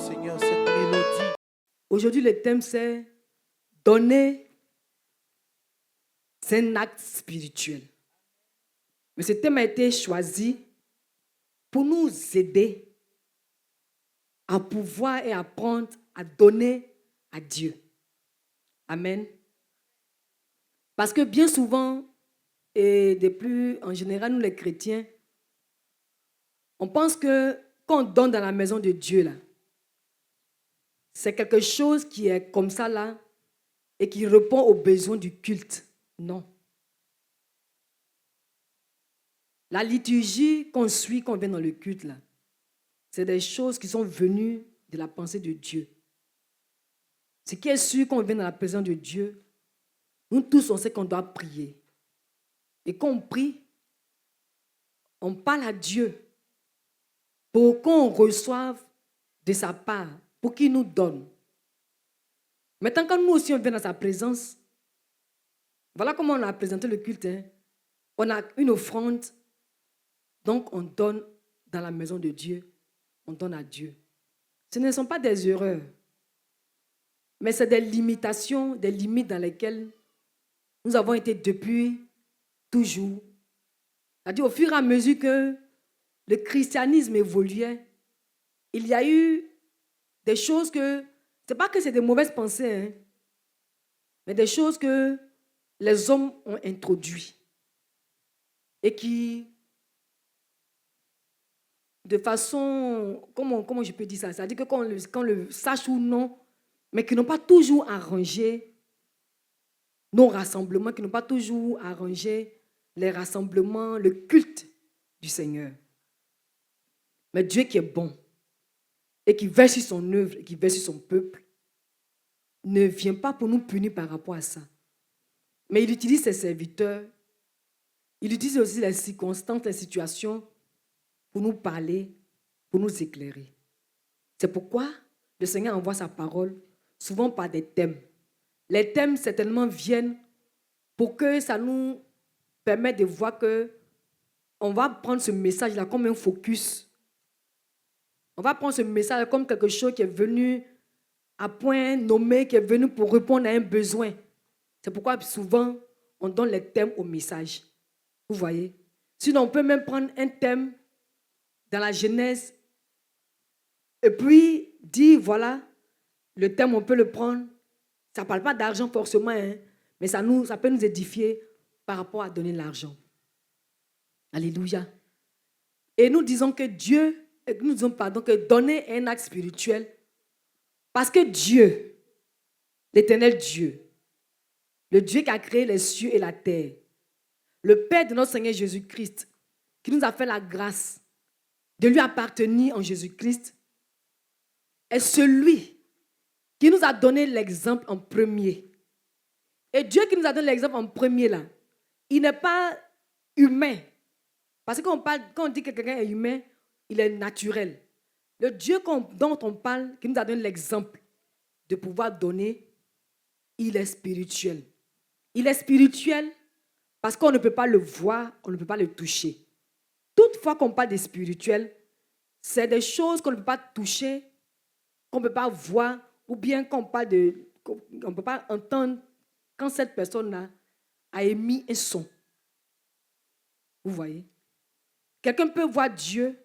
Seigneur, cette mélodie. Aujourd'hui, le thème, c'est donner, c'est un acte spirituel. Mais ce thème a été choisi pour nous aider à pouvoir et apprendre à donner à Dieu. Amen. Parce que bien souvent, et de plus en général, nous les chrétiens, on pense que quand on donne dans la maison de Dieu, là, c'est quelque chose qui est comme ça là et qui répond aux besoins du culte. Non. La liturgie qu'on suit quand on vient dans le culte, là, c'est des choses qui sont venues de la pensée de Dieu. Ce qui est sûr quand on vient dans la présence de Dieu, nous tous, on sait qu'on doit prier. Et quand on prie, on parle à Dieu pour qu'on reçoive de sa part, pour qu'il nous donne. Maintenant, quand nous aussi, on vient dans sa présence, voilà comment on a présenté le culte. On a une offrande, donc on donne dans la maison de Dieu, on donne à Dieu. Ce ne sont pas des erreurs, mais c'est des limitations, des limites dans lesquelles nous avons été depuis toujours. C'est-à-dire au fur et à mesure que le christianisme évoluait, il y a eu des choses que, ce n'est pas que c'est des mauvaises pensées, mais des choses que les hommes ont introduites et qui, de façon, comment je peux dire ça? C'est-à-dire que qu'on le sache ou non, mais qui n'ont pas toujours arrangé nos rassemblements, qui n'ont pas toujours arrangé les rassemblements, le culte du Seigneur. Mais Dieu qui est bon et qui veille sur son œuvre et qui veille sur son peuple, ne vient pas pour nous punir par rapport à ça. Mais il utilise ses serviteurs, il utilise aussi les circonstances, les situations pour nous parler, pour nous éclairer. C'est pourquoi le Seigneur envoie sa parole souvent par des thèmes. Les thèmes certainement viennent pour que ça nous permette de voir que on va prendre ce message-là comme un focus. On va prendre ce message comme quelque chose qui est venu à point nommé, qui est venu pour répondre à un besoin. C'est pourquoi souvent, on donne les thèmes au message. Vous voyez? Sinon, on peut même prendre un thème dans la Genèse et puis dire, voilà, le thème, on peut le prendre. Ça ne parle pas d'argent forcément, mais ça peut nous édifier par rapport à donner l'argent. Alléluia. Et nous disons que que donner est un acte spirituel parce que Dieu, l'éternel Dieu, le Dieu qui a créé les cieux et la terre, le Père de notre Seigneur Jésus-Christ, qui nous a fait la grâce de lui appartenir en Jésus-Christ, est celui qui nous a donné l'exemple en premier. Et Dieu qui nous a donné l'exemple en premier, là, il n'est pas humain. Parce que quand on dit que quelqu'un est humain, il est naturel. Le Dieu dont on parle, qui nous a donné l'exemple de pouvoir donner, il est spirituel. Il est spirituel parce qu'on ne peut pas le voir, on ne peut pas le toucher. Toutefois qu'on parle de spirituel, c'est des choses qu'on ne peut pas toucher, qu'on ne peut pas voir, ou bien qu'on ne peut pas entendre quand cette personne-là a émis un son. Vous voyez? Quelqu'un peut voir Dieu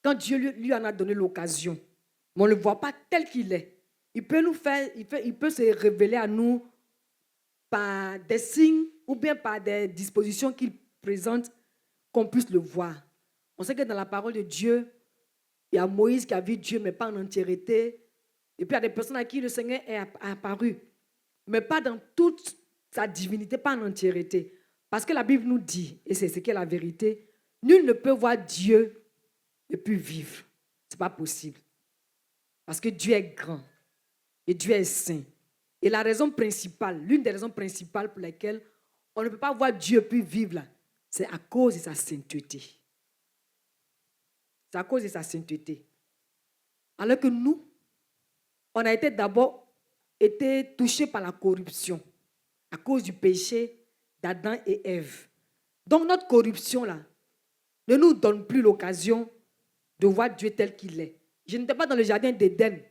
quand Dieu lui en a donné l'occasion. Mais on ne le voit pas tel qu'il est. Il peut se révéler à nous par des signes ou bien par des dispositions qu'il présente qu'on puisse le voir. On sait que dans la parole de Dieu, il y a Moïse qui a vu Dieu, mais pas en entièreté. Et puis il y a des personnes à qui le Seigneur est apparu, mais pas dans toute sa divinité, pas en entièreté. Parce que la Bible nous dit, et c'est ce qui est la vérité, nul ne peut voir Dieu et puis vivre. Ce n'est pas possible. Parce que Dieu est grand et Dieu est saint. Et la raison principale, l'une des raisons principales pour lesquelles on ne peut pas voir Dieu puis vivre là, c'est à cause de sa sainteté. C'est à cause de sa sainteté. Alors que nous, on a été touchés par la corruption à cause du péché d'Adam et Ève. Donc notre corruption là ne nous donne plus l'occasion de voir Dieu tel qu'il est. Je n'étais pas dans le jardin d'Éden.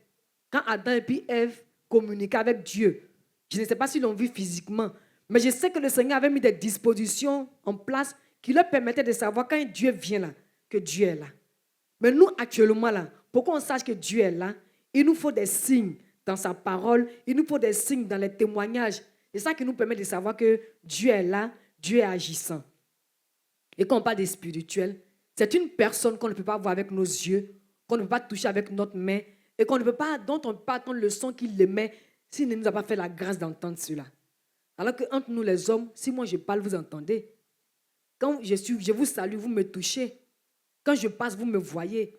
Quand Adam et puis Ève communiquaient avec Dieu, je ne sais pas s'ils l'ont vu physiquement, mais je sais que le Seigneur avait mis des dispositions en place qui leur permettaient de savoir quand Dieu vient là, que Dieu est là. Mais nous, actuellement, là, pour qu'on sache que Dieu est là, il nous faut des signes dans sa parole, il nous faut des signes dans les témoignages. C'est ça qui nous permet de savoir que Dieu est là, Dieu est agissant. Et quand on parle des spirituels, c'est une personne qu'on ne peut pas voir avec nos yeux, qu'on ne peut pas toucher avec notre main, et qu'on ne peut pas, dont on ne peut pas entendre le son qu'il émet s'il ne nous a pas fait la grâce d'entendre cela. Alors qu'entre nous les hommes, si moi je parle, vous entendez. Quand je vous salue, vous me touchez. Quand je passe, vous me voyez.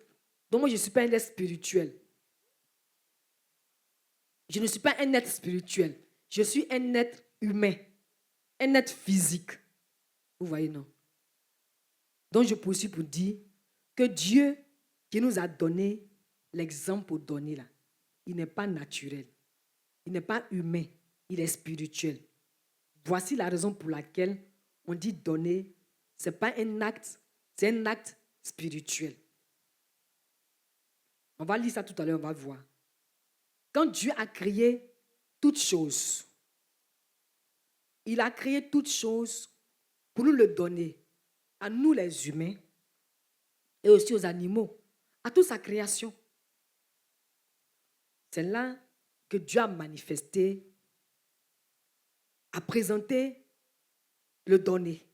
Donc moi, je ne suis pas un être spirituel. Je ne suis pas un être spirituel. Je suis un être humain. Un être physique. Vous voyez, non? Donc je poursuis pour dire que Dieu qui nous a donné l'exemple pour donner là, il n'est pas naturel. Il n'est pas humain. Il est spirituel. Voici la raison pour laquelle on dit donner, ce n'est pas un acte, c'est un acte spirituel. On va lire ça tout à l'heure, on va voir. Quand Dieu a créé toutes choses, il a créé toutes choses pour nous le donner, à nous les humains et aussi aux animaux, à toute sa création. C'est là que Dieu a manifesté, a présenté le donner.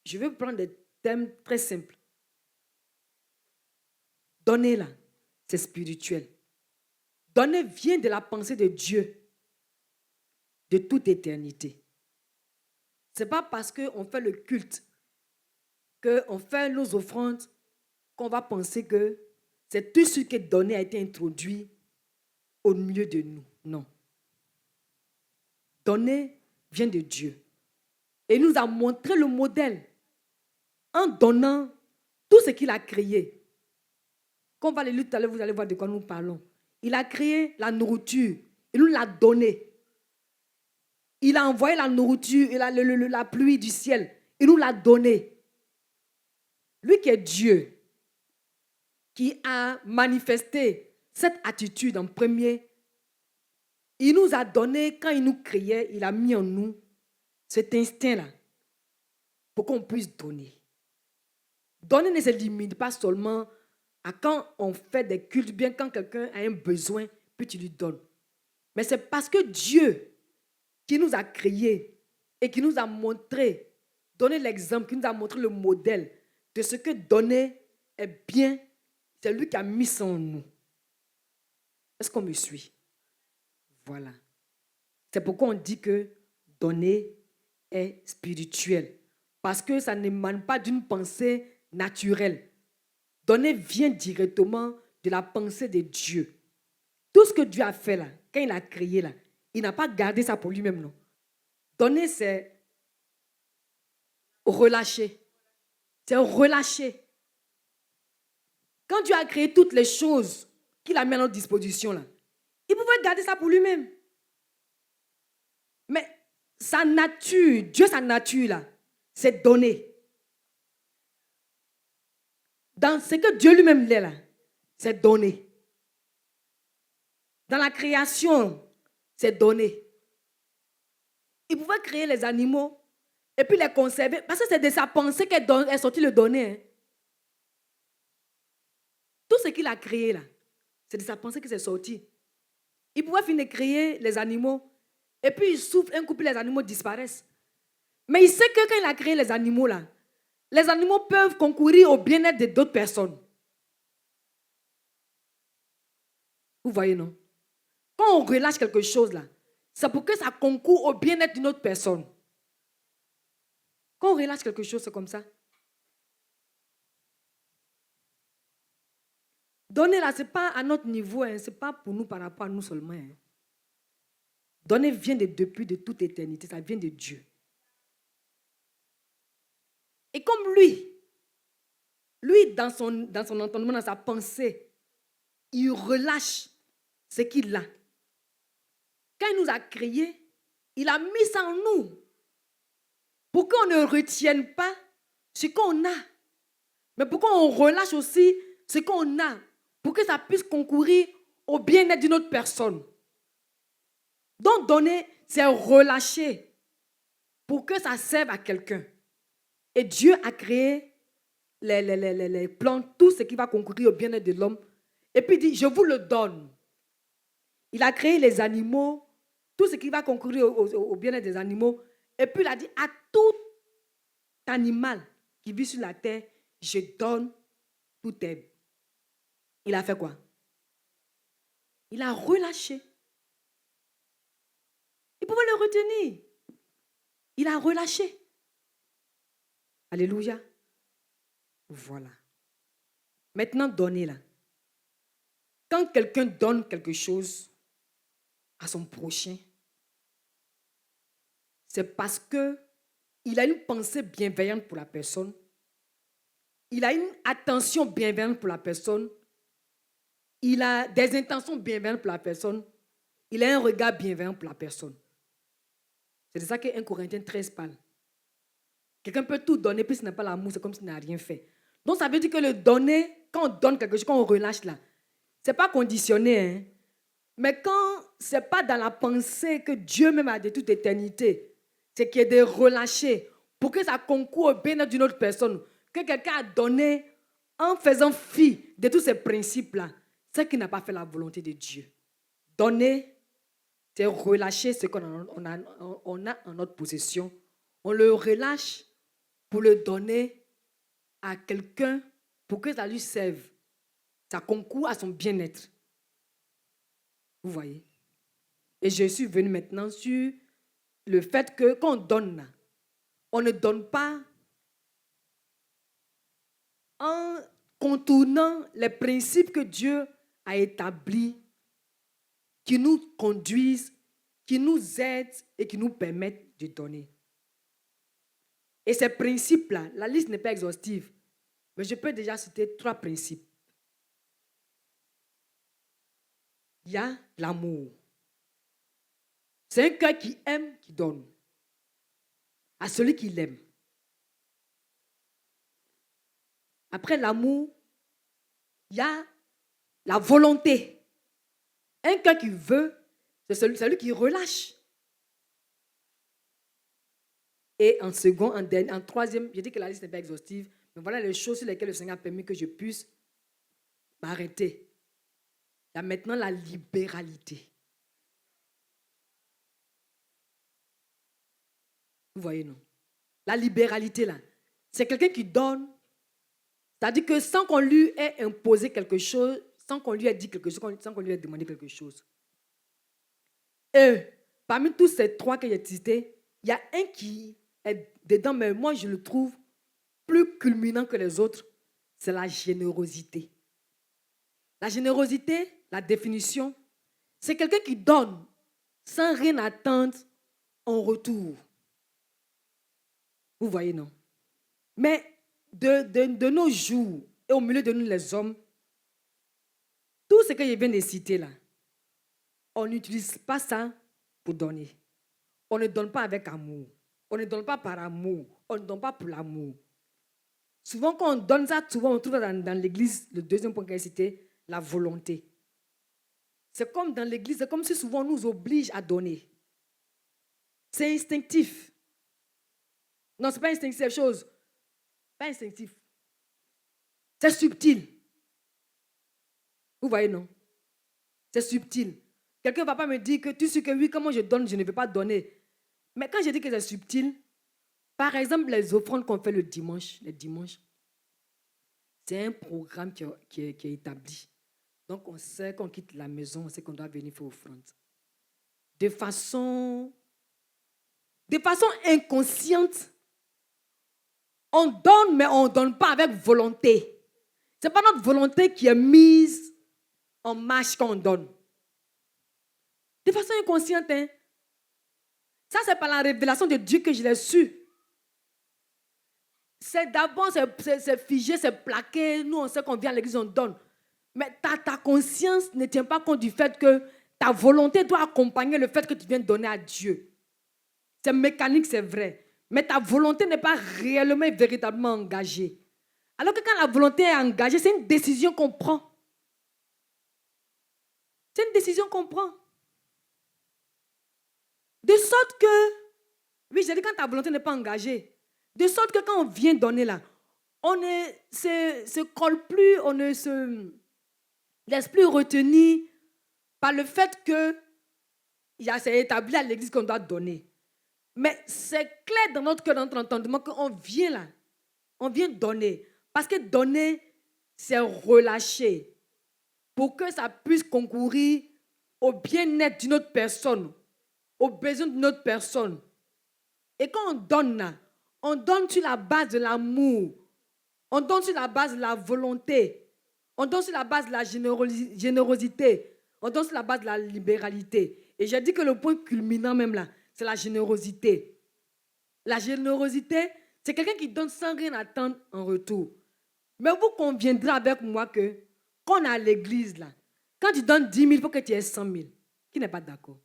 Je vais prendre des thèmes très simples. Donner là, c'est spirituel. Donner vient de la pensée de Dieu, de toute éternité. Ce n'est pas parce qu'on fait le culte, qu'on fait nos offrandes, qu'on va penser que c'est tout ce qui est donné a été introduit au milieu de nous. Non. Donner vient de Dieu. Et il nous a montré le modèle en donnant tout ce qu'il a créé. Quand on va le lire tout à l'heure, vous allez voir de quoi nous parlons. Il a créé la nourriture. Il nous l'a donnée. Il a envoyé la nourriture et la pluie du ciel. Il nous l'a donnée. Lui qui est Dieu, qui a manifesté cette attitude en premier, il nous a donné, quand il nous créait, il a mis en nous cet instinct-là pour qu'on puisse donner. Donner ne se limite pas seulement à quand on fait des cultes, bien quand quelqu'un a un besoin, puis tu lui donnes. Mais c'est parce que Dieu, qui nous a créés et qui nous a montré, donné l'exemple, qui nous a montré le modèle de ce que donner est bien, c'est lui qui a mis ça en nous. Est-ce qu'on me suit? Voilà. C'est pourquoi on dit que donner est spirituel. Parce que ça n'émane pas d'une pensée naturelle. Donner vient directement de la pensée de Dieu. Tout ce que Dieu a fait là, quand il a créé là, il n'a pas gardé ça pour lui-même, non. Donner, c'est relâcher. C'est relâcher. Quand Dieu a créé toutes les choses qu'il a mis à notre disposition là, il pouvait garder ça pour lui-même. Mais sa nature, Dieu, sa nature là, c'est donner. Dans ce que Dieu lui-même est là, c'est donner. Dans la création, c'est donner. Il pouvait créer les animaux et puis les conserver. Parce que c'est de sa pensée qu'est sorti le donner. Hein. Tout ce qu'il a créé là, c'est de sa pensée que c'est sorti. Il pouvait finir de créer les animaux et puis il souffle un coup puis les animaux disparaissent. Mais il sait que quand il a créé les animaux là, les animaux peuvent concourir au bien-être de d'autres personnes. Vous voyez, non? Quand on relâche quelque chose là, c'est pour que ça concourt au bien-être d'une autre personne. Quand on relâche quelque chose, c'est comme ça. Donner là, ce n'est pas à notre niveau, hein, ce n'est pas pour nous par rapport à nous seulement. Hein. Donner vient depuis de toute éternité, ça vient de Dieu. Et comme lui dans son entendement, dans sa pensée, il relâche ce qu'il a. Quand il nous a créés, il a mis ça en nous. Pour qu'on ne retienne pas ce qu'on a. Mais pour qu'on relâche aussi ce qu'on a. pour que ça puisse concourir au bien-être d'une autre personne. Donc, donner, c'est relâcher pour que ça serve à quelqu'un. Et Dieu a créé les plantes, tout ce qui va concourir au bien-être de l'homme. Et puis il dit, je vous le donne. Il a créé les animaux, tout ce qui va concourir au bien-être des animaux. Et puis il a dit, à tout animal qui vit sur la terre, je donne toute herbe. Il a fait quoi? Il a relâché. Il pouvait le retenir. Il a relâché. Alléluia. Voilà. Maintenant, donnez-la. Quand quelqu'un donne quelque chose à son prochain, c'est parce qu'il a une pensée bienveillante pour la personne. Il a une attention bienveillante pour la personne. Il a des intentions bienveillantes pour la personne. Il a un regard bienveillant pour la personne. C'est de ça que 1 Corinthiens 13 parle. Quelqu'un peut tout donner, puis s'il n'a pas l'amour, c'est comme s'il n'a rien fait. Donc ça veut dire que le donner, quand on donne quelque chose, quand on relâche là, ce n'est pas conditionné. Hein? Mais quand ce n'est pas dans la pensée que Dieu même a de toute éternité, c'est qu'il y a de relâcher pour que ça concourt au bien-être d'une autre personne, que quelqu'un a donné en faisant fi de tous ces principes-là, c'est qu'il n'a pas fait la volonté de Dieu. Donner, c'est relâcher ce qu'on a en notre possession. On le relâche pour le donner à quelqu'un pour que ça lui serve. Ça concourt à son bien-être. Vous voyez? Et je suis venu maintenant sur le fait que quand on donne, on ne donne pas en contournant les principes que Dieu a établis, qui nous conduisent, qui nous aident et qui nous permettent de donner. Et ces principes-là, la liste n'est pas exhaustive, mais je peux déjà citer 3 principes. Il y a l'amour. C'est un cœur qui aime, qui donne. À celui qui l'aime. Après l'amour, il y a la volonté. Un cœur qui veut, c'est celui qui relâche. Et en second, en troisième, je dis que la liste n'est pas exhaustive, mais voilà les choses sur lesquelles le Seigneur a permis que je puisse m'arrêter. Il y a maintenant la libéralité. Vous voyez, non? La libéralité, là, c'est quelqu'un qui donne. C'est-à-dire que sans qu'on lui ait imposé quelque chose, sans qu'on lui ait dit quelque chose, sans qu'on lui ait demandé quelque chose. Et parmi tous ces 3 que j'ai cités, il y a un qui est dedans, mais moi je le trouve plus culminant que les autres, c'est la générosité. La générosité, la définition, c'est quelqu'un qui donne sans rien attendre en retour. Vous voyez, non? Mais de nos jours, et au milieu de nous les hommes, tout ce que je viens de citer là, on n'utilise pas ça pour donner. On ne donne pas avec amour. On ne donne pas par amour. On ne donne pas pour l'amour. Souvent, quand on donne ça, souvent on trouve dans l'église, le deuxième point qu'elle citait, la volonté. C'est comme dans l'église, c'est comme si souvent on nous oblige à donner. C'est instinctif. Non, ce n'est pas instinctif, c'est chose. Pas instinctif. C'est subtil. Vous voyez, non? C'est subtil. Quelqu'un ne va pas me dire que tu sais que oui, comment je donne, je ne vais pas donner. Mais quand je dis que c'est subtil, par exemple, les offrandes qu'on fait les dimanches, c'est un programme qui est établi. Donc, on sait qu'on quitte la maison, on sait qu'on doit venir faire offrande. De façon inconsciente, on donne, mais on ne donne pas avec volonté. Ce n'est pas notre volonté qui est mise en marche quand on donne. De façon inconsciente, hein? Ça, c'est par la révélation de Dieu que je l'ai su. C'est d'abord, c'est figé, c'est plaqué. Nous, on sait qu'on vient à l'église, on donne. Mais ta conscience ne tient pas compte du fait que ta volonté doit accompagner le fait que tu viens donner à Dieu. C'est mécanique, c'est vrai. Mais ta volonté n'est pas réellement et véritablement engagée. Alors que quand la volonté est engagée, c'est une décision qu'on prend. C'est une décision qu'on prend. De sorte que, oui, j'ai dit quand ta volonté n'est pas engagée, de sorte que quand on vient donner là, on ne se colle plus, on ne se laisse plus retenir par le fait que c'est établi à l'église qu'on doit donner. Mais c'est clair dans notre cœur, dans notre entendement qu'on vient là, on vient donner. Parce que donner, c'est relâcher pour que ça puisse concourir au bien-être d'une autre personne, aux besoins d'une autre personne. Et quand on donne là, on donne sur la base de l'amour, on donne sur la base de la volonté, on donne sur la base de la générosité, on donne sur la base de la libéralité. Et j'ai dit que le point culminant même là, c'est la générosité. La générosité, c'est quelqu'un qui donne sans rien attendre en retour. Mais vous conviendrez avec moi que quand on est à l'église là, quand tu donnes 10 000, il faut que tu aies 100 000. Qui n'est pas d'accord?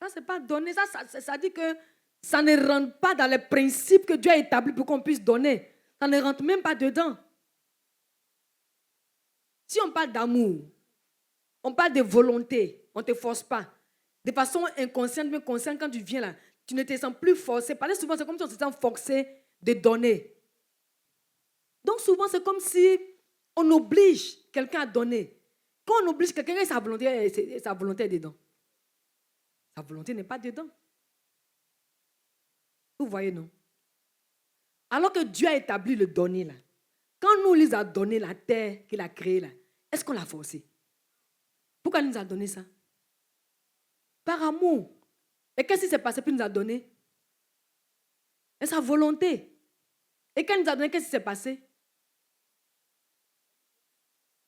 Ça, c'est pas donner. Ça dit que ça ne rentre pas dans les principes que Dieu a établis pour qu'on puisse donner. Ça ne rentre même pas dedans. Si on parle d'amour, on parle de volonté, on ne te force pas. De façon inconsciente, mais consciente, quand tu viens là, tu ne te sens plus forcé. Parce que souvent, c'est comme si on se sent forcé de donner. Donc souvent, c'est comme si on oblige quelqu'un à donner. Quand on oblige quelqu'un, sa volonté est dedans. Sa volonté n'est pas dedans. Vous voyez, non? Alors que Dieu a établi le donner là. Quand nous lui a donné la terre qu'il a créée là, est-ce qu'on l'a forcé? Pourquoi il nous a donné ça? Par amour. Et qu'est-ce qui s'est passé pour nous a donné? Et sa volonté. Et quand il nous a donné, qu'est-ce qui s'est passé?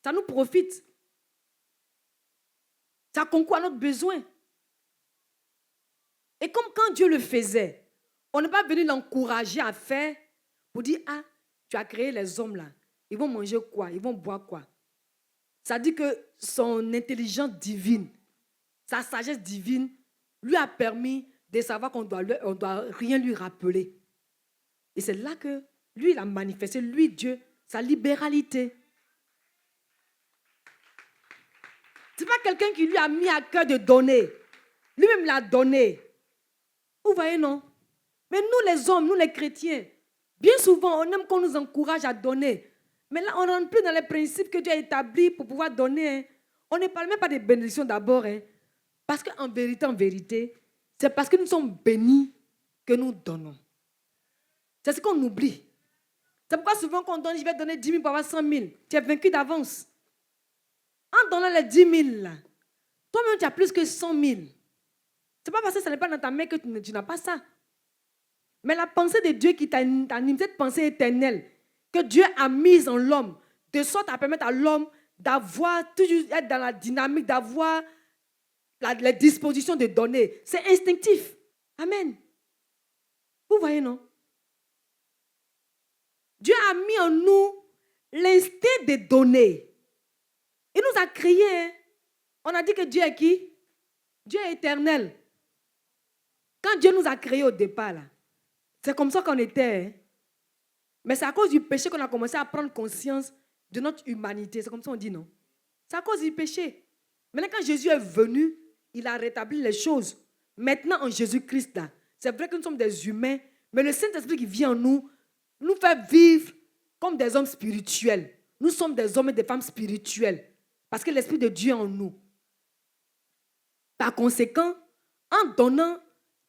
Ça nous profite. Ça concourt à notre besoin. Et comme quand Dieu le faisait, on n'est pas venu l'encourager à faire pour dire, ah, tu as créé les hommes là. Ils vont manger quoi? Ils vont boire quoi? Ça dit que son intelligence divine, sa sagesse divine, lui a permis de savoir qu'on doit rien lui rappeler. Et c'est là que lui, il a manifesté, lui, Dieu, sa libéralité. Ce n'est pas quelqu'un qui lui a mis à cœur de donner. Lui-même l'a donné. Vous voyez, non? Mais nous, les hommes, nous, les chrétiens, bien souvent, on aime qu'on nous encourage à donner. Mais là, on ne rentre plus dans les principes que Dieu a établis pour pouvoir donner. Hein. On ne parle même pas des bénédictions d'abord. Hein. Parce qu'en vérité, c'est parce que nous sommes bénis que nous donnons. C'est ce qu'on oublie. C'est pourquoi souvent quand on donne, je vais donner 10 000 pour avoir 100 000. Tu es vaincu d'avance. En donnant les 10 000, là, toi-même, tu as plus que 100 000. Ce n'est pas parce que ce n'est pas dans ta main que tu n'as pas ça. Mais la pensée de Dieu qui t'anime, cette pensée éternelle que Dieu a mise en l'homme, de sorte à permettre à l'homme d'avoir, toujours être dans la dynamique, d'avoir les dispositions de donner. C'est instinctif. Amen. Vous voyez, non? Dieu a mis en nous l'instinct de donner. Il nous a créés. Hein? On a dit que Dieu est qui? Dieu est éternel. Quand Dieu nous a créés au départ, là, c'est comme ça qu'on était. Hein? Mais c'est à cause du péché qu'on a commencé à prendre conscience de notre humanité. C'est comme ça qu'on dit, non? C'est à cause du péché. Maintenant, quand Jésus est venu, il a rétabli les choses. Maintenant, en Jésus-Christ, là, c'est vrai que nous sommes des humains, mais le Saint-Esprit qui vit en nous, nous fait vivre comme des hommes spirituels. Nous sommes des hommes et des femmes spirituels. Parce que l'Esprit de Dieu est en nous. Par conséquent, en donnant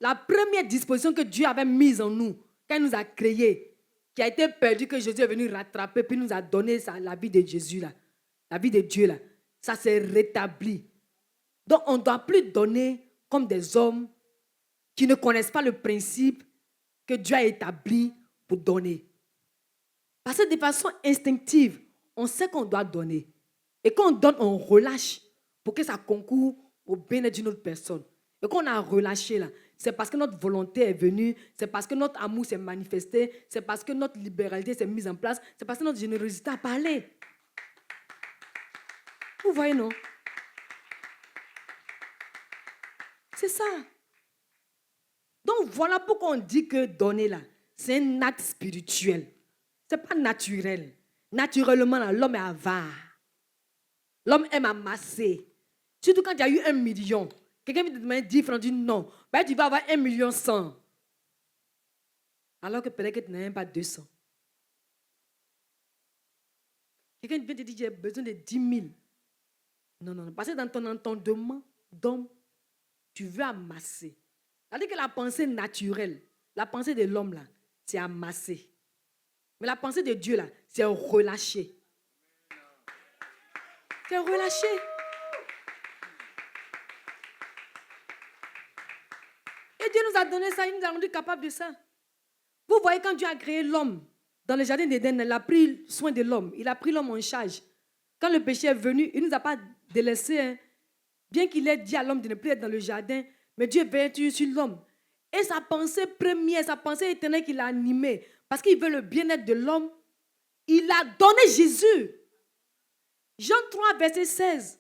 la première disposition que Dieu avait mise en nous, quand il nous a créés, qui a été perdue, que Jésus est venu rattraper, puis nous a donné la vie de Jésus, là, la vie de Dieu, là, ça s'est rétabli. Donc, on ne doit plus donner comme des hommes qui ne connaissent pas le principe que Dieu a établi pour donner. Parce que de façon instinctive, on sait qu'on doit donner. Et quand on donne, on relâche pour que ça concourt au bien-être d'une autre personne. Et quand on a relâché là, c'est parce que notre volonté est venue, c'est parce que notre amour s'est manifesté, c'est parce que notre libéralité s'est mise en place, c'est parce que notre générosité a parlé. Vous voyez, non? C'est ça. Donc voilà pourquoi on dit que donner là, c'est un acte spirituel. Ce n'est pas naturel. Naturellement, là, l'homme est avare. L'homme aime amasser. Surtout quand il y a eu 1 million. Quelqu'un vient te demander 10 francs, dit non. Ben, tu vas avoir 1 million 100. Alors que peut-être que tu n'as même pas 200. Quelqu'un vient te dire, j'ai besoin de 10 000. Non, non, non. Parce que dans ton entendement d'homme, tu veux amasser. C'est-à-dire que la pensée naturelle, la pensée de l'homme, là, c'est amasser. Mais la pensée de Dieu, là, c'est relâcher. C'est relâcher. Et Dieu nous a donné ça, il nous a rendu capables de ça. Vous voyez, quand Dieu a créé l'homme, dans le jardin d'Éden, il a pris soin de l'homme. Il a pris l'homme en charge. Quand le péché est venu, il ne nous a pas délaissés. Hein. Bien qu'il ait dit à l'homme de ne plus être dans le jardin, mais Dieu veille sur l'homme. Et sa pensée première, sa pensée éternelle qu'il a animée, parce qu'il veut le bien-être de l'homme, il a donné Jésus. Jean 3, verset 16.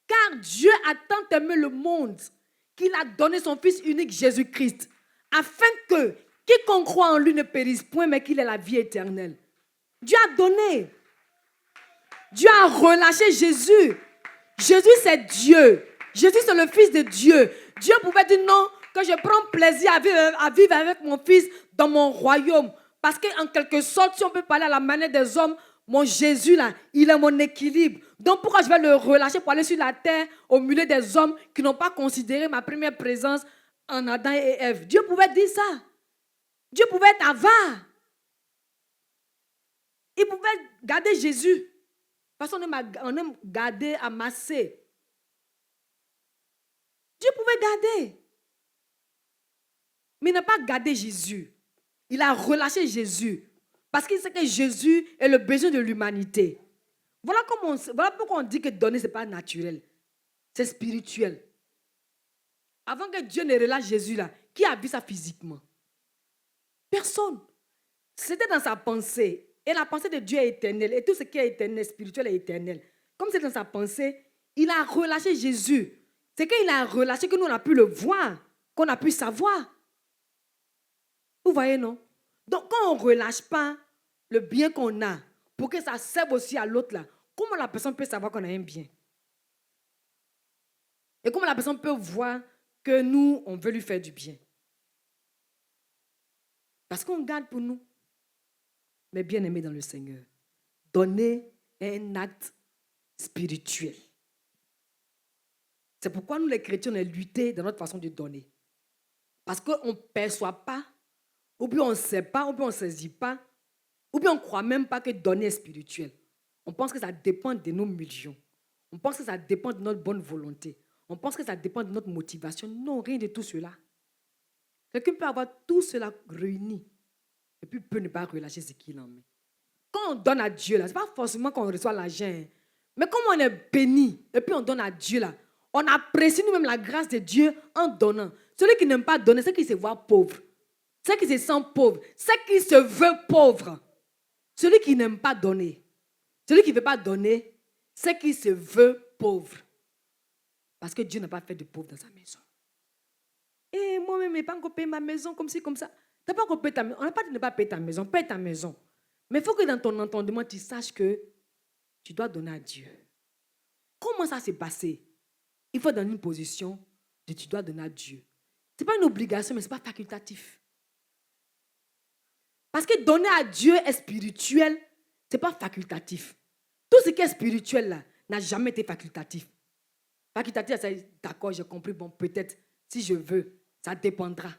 Car Dieu a tant aimé le monde qu'il a donné son Fils unique Jésus-Christ, afin que quiconque croit en lui ne périsse point, mais qu'il ait la vie éternelle. Dieu a donné. Dieu a relâché Jésus. Jésus, c'est Dieu. Jésus, c'est le Fils de Dieu. Dieu pouvait dire non, que je prends plaisir à vivre avec mon Fils dans mon royaume. Parce qu'en quelque sorte, si on peut parler à la manière des hommes, mon Jésus, là, il est mon équilibre. Donc, pourquoi je vais le relâcher pour aller sur la terre au milieu des hommes qui n'ont pas considéré ma première présence en Adam et Ève? Dieu pouvait dire ça. Dieu pouvait être avare. Il pouvait garder Jésus. Parce qu'on aime garder, amasser. Dieu pouvait garder. Mais il n'a pas gardé Jésus. Il a relâché Jésus. Parce qu'il sait que Jésus est le besoin de l'humanité. Voilà pourquoi on dit que donner, ce n'est pas naturel. C'est spirituel. Avant que Dieu ne relâche Jésus, là, qui a vu ça physiquement? Personne. C'était dans sa pensée. Et la pensée de Dieu est éternelle. Et tout ce qui est éternel, spirituel est éternel. Comme c'est dans sa pensée, il a relâché Jésus. C'est qu'il a relâché que nous, on a pu le voir, qu'on a pu savoir. Vous voyez, non? Donc, quand on ne relâche pas le bien qu'on a, pour que ça serve aussi à l'autre, là, comment la personne peut savoir qu'on a un bien? Et comment la personne peut voir que nous, on veut lui faire du bien? Parce qu'on garde pour nous. Mais bien aimé dans le Seigneur, donner est un acte spirituel. C'est pourquoi nous, les chrétiens, on est luttés dans notre façon de donner. Parce qu'on ne perçoit pas, ou bien on ne sait pas, ou bien on ne saisit pas, ou bien on ne croit même pas que donner est spirituel. On pense que ça dépend de nos millions. On pense que ça dépend de notre bonne volonté. On pense que ça dépend de notre motivation. Non, rien de tout cela. Quelqu'un peut avoir tout cela réuni et puis peut ne pas relâcher ce qu'il en met. Quand on donne à Dieu, ce n'est pas forcément qu'on reçoit l'argent. Mais comme on est béni et puis on donne à Dieu, là, on apprécie nous-mêmes la grâce de Dieu en donnant. Celui qui n'aime pas donner, c'est qu'il se voit pauvre. C'est qu'il se sent pauvre. C'est qu'il se veut pauvre. Celui qui n'aime pas donner, celui qui ne veut pas donner, c'est qu'il se veut pauvre. Parce que Dieu n'a pas fait de pauvre dans sa maison. Et moi-même, je n'ai pas encore payé ma maison comme ci, comme ça. Tu n'as pas encore payé ta maison. On n'a pas dit de ne pas payer ta maison. Paye ta maison. Mais il faut que dans ton entendement, tu saches que tu dois donner à Dieu. Comment ça s'est passé? Il faut dans une position de tu dois donner à Dieu. Ce n'est pas une obligation, mais ce n'est pas facultatif. Parce que donner à Dieu est spirituel, ce n'est pas facultatif. Tout ce qui est spirituel là n'a jamais été facultatif. Facultatif, c'est d'accord, j'ai compris, bon, peut-être, si je veux, ça dépendra.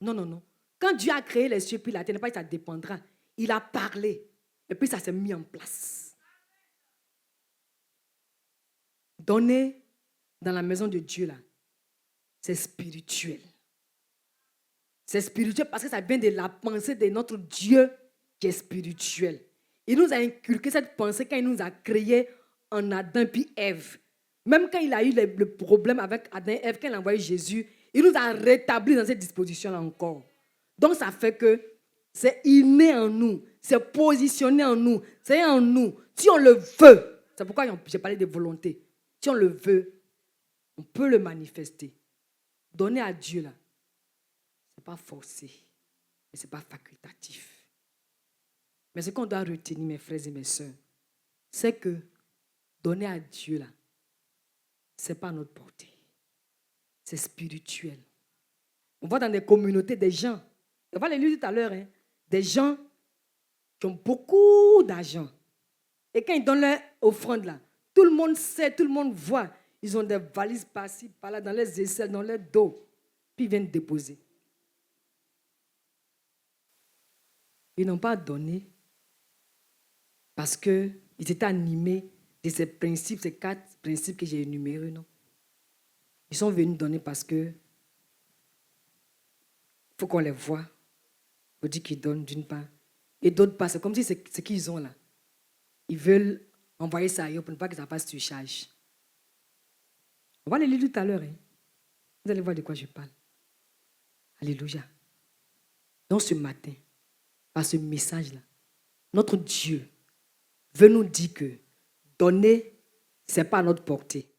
Non, non, non. Quand Dieu a créé les cieux et la terre, pas ça dépendra. Il a parlé et puis ça s'est mis en place. Donner dans la maison de Dieu, là, c'est spirituel. C'est spirituel parce que ça vient de la pensée de notre Dieu qui est spirituel. Il nous a inculqué cette pensée quand il nous a créés en Adam puis Ève. Même quand il a eu le problème avec Adam et Ève, quand il a envoyé Jésus, il nous a rétablis dans cette disposition-là encore. Donc ça fait que c'est inné en nous, c'est positionné en nous, c'est en nous. Si on le veut, c'est pourquoi j'ai parlé de volonté. Si on le veut, on peut le manifester. Donner à Dieu, là, ce n'est pas forcé, mais ce n'est pas facultatif. Mais ce qu'on doit retenir, mes frères et mes sœurs, c'est que donner à Dieu, là, ce n'est pas à notre portée. C'est spirituel. On voit dans des communautés des gens, on va les lire tout à l'heure, hein, des gens qui ont beaucoup d'argent. Et quand ils donnent leur offrande, là, tout le monde sait, tout le monde voit. Ils ont des valises par-ci, par-là, dans les aisselles, dans leur dos. Puis ils viennent déposer. Ils n'ont pas donné parce qu'ils étaient animés de ces principes, ces 4 principes que j'ai énumérés, non. Ils sont venus donner parce que faut qu'on les voie. Il faut dire qu'ils donnent d'une part. Et d'autre part, c'est comme si c'est ce qu'ils ont là. Ils veulent envoyer ça ailleurs pour ne pas que ça fasse surcharge. On va les lire tout à l'heure. Hein. Vous allez voir de quoi je parle. Alléluia. Donc ce matin, par ce message-là, notre Dieu veut nous dire que donner, ce n'est pas à notre portée.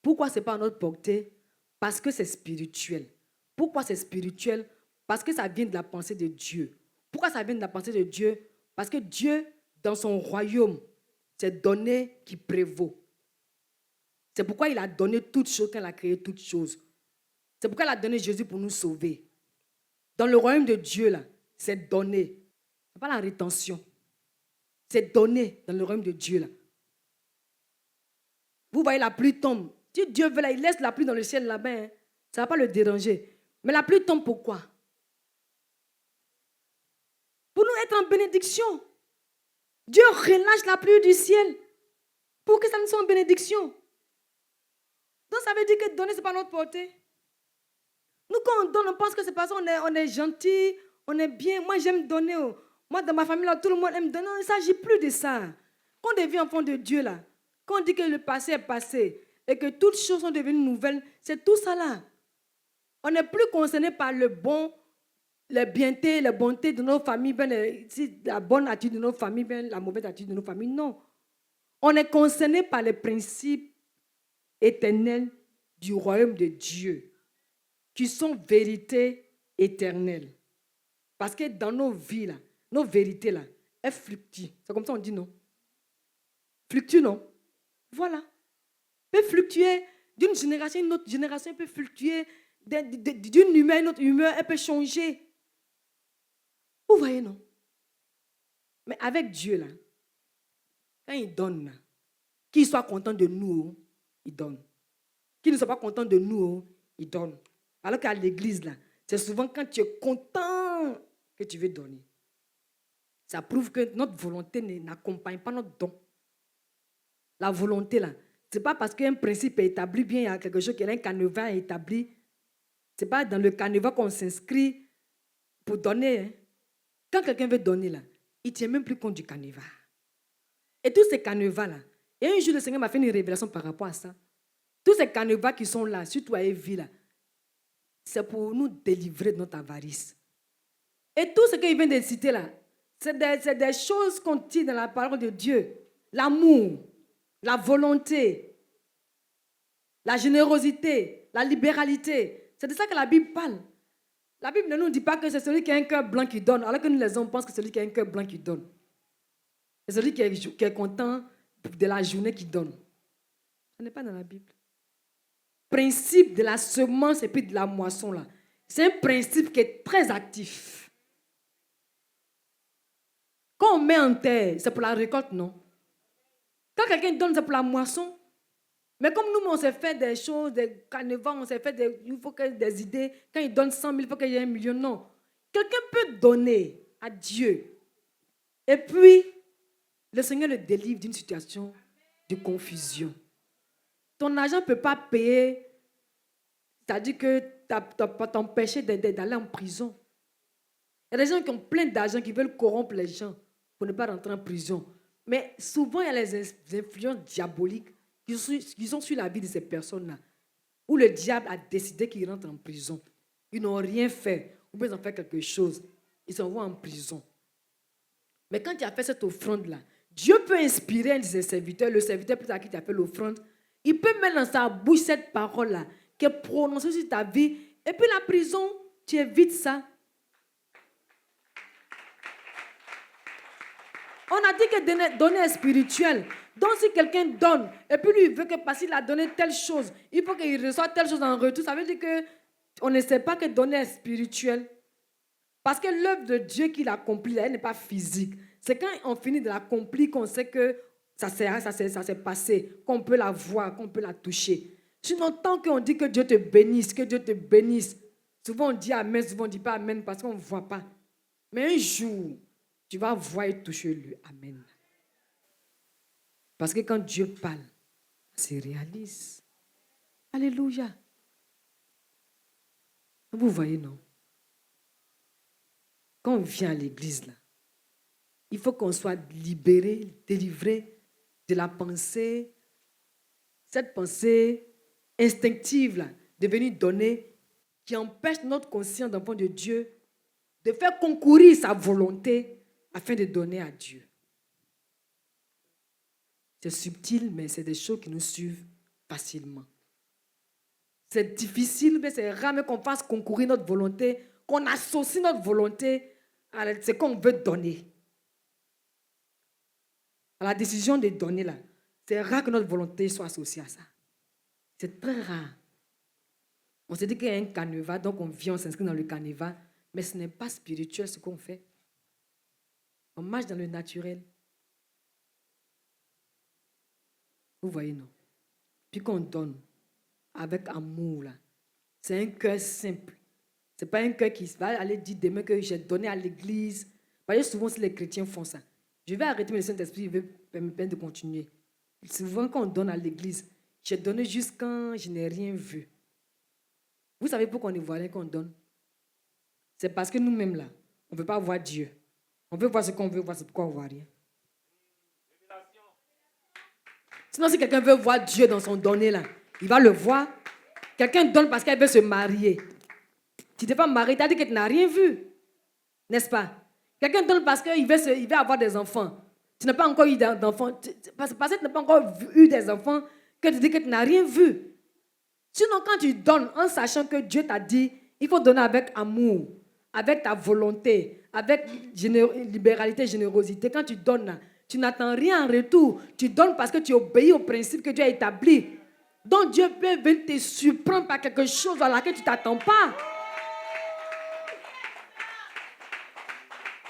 Pourquoi ce n'est pas à notre portée? Parce que c'est spirituel. Pourquoi c'est spirituel? Parce que ça vient de la pensée de Dieu. Pourquoi ça vient de la pensée de Dieu? Parce que Dieu, dans son royaume, c'est donner qui prévaut. C'est pourquoi il a donné toutes choses quand il a créé toutes choses. C'est pourquoi il a donné Jésus pour nous sauver. Dans le royaume de Dieu, là, c'est donner. Ce n'est pas la rétention. C'est donner dans le royaume de Dieu, là. Vous voyez, la pluie tombe. Si Dieu veut, là, il laisse la pluie dans le ciel là-bas. Hein. Ça ne va pas le déranger. Mais la pluie tombe pourquoi? Pour nous être en bénédiction. Dieu relâche la pluie du ciel pour que ça nous soit en bénédiction. Donc ça veut dire que donner, ce n'est pas notre portée. Nous, quand on donne, on pense que c'est parce qu'on est gentil, on est bien. Moi, j'aime donner. Moi, dans ma famille, là, tout le monde aime donner. Non, il ne s'agit plus de ça. Quand on devient enfant de Dieu, là, quand on dit que le passé est passé et que toutes choses sont devenues nouvelles, c'est tout ça là. On n'est plus concerné par le bon, les bientés, les bontés de nos familles, la bonne attitude de nos familles, la mauvaise attitude de nos familles. Non. On est concerné par les principes éternels du royaume de Dieu, qui sont vérités éternelles. Parce que dans nos vies, là, nos vérités, là, elles fluctuent. C'est comme ça qu'on dit, non? Fluctue, non? Voilà. Peut fluctuer d'une génération à une autre génération, elle peut fluctuer d'une humeur à une autre humeur, elle peut changer. Vous voyez, non? Mais avec Dieu, là, quand il donne, qu'il soit content de nous, il donne. Qu'il ne soit pas content de nous, il donne. Alors qu'à l'église, là, c'est souvent quand tu es content que tu veux donner. Ça prouve que notre volonté n'accompagne pas notre don. La volonté, là, ce n'est pas parce qu'un principe est établi bien, il y a quelque chose qui est un canevas établi. Ce n'est pas dans le canevas qu'on s'inscrit pour donner. Hein. Quand quelqu'un veut donner, là, il ne tient même plus compte du canevas. Et tous ces canevas-là, et un jour, le Seigneur m'a fait une révélation par rapport à ça. Tous ces canevas qui sont là, surtout à Evie, là, c'est pour nous délivrer de notre avarice. Et tout ce qu'il vient de citer là, c'est des choses qu'on tire dans la parole de Dieu. L'amour, la volonté, la générosité, la libéralité. C'est de ça que la Bible parle. La Bible ne nous dit pas que c'est celui qui a un cœur blanc qui donne, alors que nous les hommes pensent que c'est celui qui a un cœur blanc qui donne. C'est celui qui est content de la journée qui donne. Ce n'est pas dans la Bible. Principe de la semence et puis de la moisson là. C'est un principe qui est très actif. Quand on met en terre, c'est pour la récolte, non? Quand quelqu'un donne, c'est pour la moisson. Mais comme nous, on s'est fait des choses, des carnivores, on s'est fait il faut que des idées. Quand il donne 100 000, il faut qu'il y ait 1 million. Non. Quelqu'un peut donner à Dieu. Et puis, le Seigneur le délivre d'une situation de confusion. Ton argent ne peut pas payer, c'est-à-dire que t'empêcher d'aller en prison. Il y a des gens qui ont plein d'argent, qui veulent corrompre les gens pour ne pas rentrer en prison. Mais souvent, il y a les influences diaboliques qui sont sur la vie de ces personnes-là, où le diable a décidé qu'ils rentrent en prison. Ils n'ont rien fait, ou bien ils ont fait quelque chose. Ils s'envoient en prison. Mais quand tu as fait cette offrande-là, Dieu peut inspirer un de ses serviteurs, le serviteur plus à qui tu as fait l'offrande, il peut mettre dans sa bouche cette parole-là, qui est prononcée sur ta vie, et puis la prison, tu évites ça. On a dit que donner est spirituel. Donc si quelqu'un donne, et puis lui il veut que parce qu'il a donné telle chose, il faut qu'il reçoive telle chose en retour, ça veut dire qu'on ne sait pas que donner est spirituel. Parce que l'œuvre de Dieu qu'il accomplit, elle n'est pas physique. C'est quand on finit de l'accomplir qu'on sait que ça s'est passé, qu'on peut la voir, qu'on peut la toucher. Sinon, tant qu'on dit que Dieu te bénisse, que Dieu te bénisse, souvent on dit Amen, souvent on ne dit pas Amen parce qu'on ne voit pas. Mais un jour, tu vas voir et toucher lui. Amen. Parce que quand Dieu parle, ça se réalise. Alléluia. Vous voyez, non? Quand on vient à l'église, là, il faut qu'on soit libéré, délivré de la pensée, cette pensée instinctive, là, de venir donner, qui empêche notre conscience d'enfant de Dieu de faire concourir sa volonté afin de donner à Dieu. C'est subtil, mais c'est des choses qui nous suivent facilement. C'est difficile, mais c'est rare mais qu'on fasse concourir notre volonté, qu'on associe notre volonté à ce qu'on veut donner. À la décision de donner, là, c'est rare que notre volonté soit associée à ça. C'est très rare. On se dit qu'il y a un canevas, donc on vient, on s'inscrit dans le canevas, mais ce n'est pas spirituel ce qu'on fait. On marche dans le naturel. Vous voyez, non? Puis qu'on donne avec amour, là, c'est un cœur simple. Ce n'est pas un cœur qui va aller dire demain que j'ai donné à l'église. Vous voyez, souvent, si les chrétiens font ça, je vais arrêter, mais le Saint-Esprit il veut me permettre de continuer. Souvent, quand on donne à l'église, j'ai donné juste quand je n'ai rien vu. Vous savez pourquoi on ne voit rien quand on donne? C'est parce que nous-mêmes, là, on ne veut pas voir Dieu. On veut voir ce qu'on veut voir, c'est pourquoi on ne voit rien. Sinon, si quelqu'un veut voir Dieu dans son donné, là, il va le voir. Quelqu'un donne parce qu'elle veut se marier. Tu ne t'es pas marié, tu as dit que tu n'as rien vu. N'est-ce pas? Quelqu'un donne parce qu'il veut avoir des enfants. Tu n'as pas encore eu d'enfants. Parce que tu n'as pas encore eu des enfants que tu dis que tu n'as rien vu. Sinon, quand tu donnes en sachant que Dieu t'a dit, il faut donner avec amour, avec ta volonté, avec libéralité, générosité. Quand tu donnes, tu n'attends rien en retour. Tu donnes parce que tu obéis aux principes que Dieu a établis. Donc Dieu peut venir te surprendre par quelque chose à laquelle tu ne t'attends pas.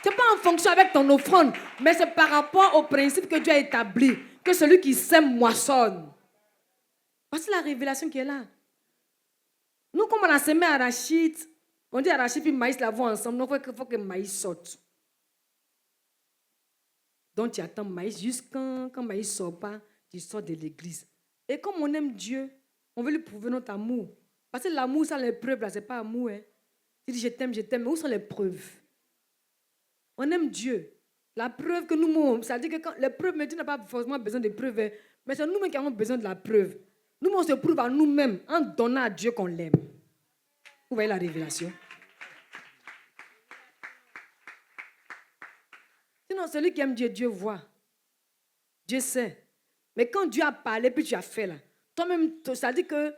Ce n'est pas en fonction avec ton offrande, mais c'est par rapport aux principes que Dieu a établis, que celui qui sème moissonne. Voici la révélation qui est là. Nous, comme on a semé arachide, on dit arachide puis maïs là vont ensemble, donc il faut que le maïs sorte. Donc tu attends maïs, juste quand maïs ne sort pas, tu sors de l'église. Et comme on aime Dieu, on veut lui prouver notre amour. Parce que l'amour sans les preuves, là, ce n'est pas amour. Hein. Tu dis je t'aime, mais où sont les preuves? On aime Dieu. La preuve que nous, ça veut dire que quand les preuves, mais tu n'as pas forcément besoin de preuves, hein, mais c'est nous-mêmes qui avons besoin de la preuve. Nous, on se prouve à nous-mêmes en donnant à Dieu qu'on l'aime. Vous voyez la révélation? Sinon, celui qui aime Dieu, Dieu voit. Dieu sait. Mais quand Dieu a parlé, puis tu as fait là, toi-même, ça dit que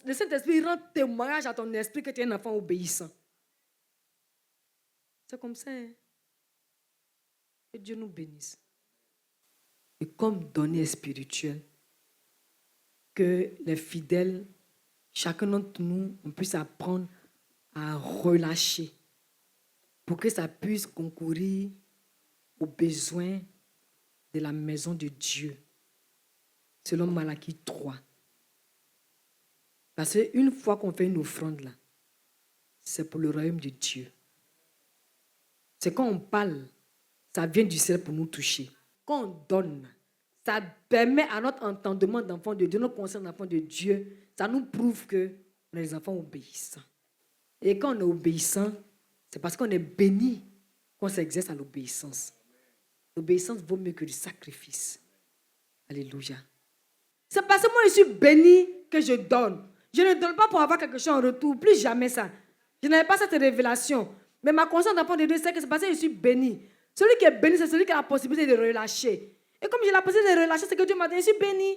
le Saint-Esprit rend témoignage à ton esprit que tu es un enfant obéissant. C'est comme ça. Hein? Que Dieu nous bénisse. Et comme donner spirituel, que les fidèles, chacun d'entre nous, on puisse apprendre à relâcher pour que ça puisse concourir aux besoins de la maison de Dieu, selon Malachie 3. Parce qu'une fois qu'on fait une offrande là, c'est pour le royaume de Dieu. C'est quand on parle, ça vient du ciel pour nous toucher. Quand on donne, ça permet à notre entendement d'enfant de Dieu, notre conscience d'enfant de Dieu, ça nous prouve qu'on est des enfants obéissants. Et quand on est obéissant, c'est parce qu'on est béni qu'on s'exerce à l'obéissance. L'obéissance vaut mieux que le sacrifice. Alléluia. C'est parce que moi je suis béni que je donne. Je ne donne pas pour avoir quelque chose en retour, plus jamais ça. Je n'avais pas cette révélation. Mais ma conscience d'enfant de Dieu, c'est que c'est parce que je suis béni. Celui qui est béni, c'est celui qui a la possibilité de relâcher. Et comme j'ai la possibilité de relâcher, c'est que Dieu m'a dit, je suis béni.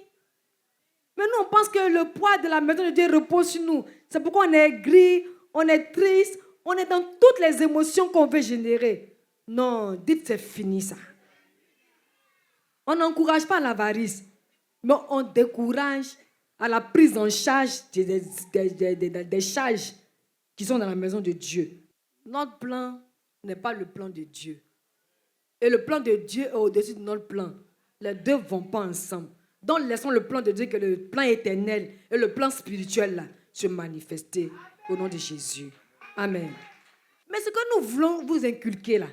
Mais nous, on pense que le poids de la maison de Dieu repose sur nous. C'est pourquoi on est gris, on est triste, on est dans toutes les émotions qu'on veut générer. Non, dites c'est fini ça. On n'encourage pas l'avarice, mais on décourage à la prise en charge des charges qui sont dans la maison de Dieu. Notre plan n'est pas le plan de Dieu. Et le plan de Dieu est au-dessus de notre plan. Les deux ne vont pas ensemble. Donc laissons le plan de Dieu, que le plan éternel et le plan spirituel là, se manifester au nom de Jésus. Amen. Mais ce que nous voulons vous inculquer là,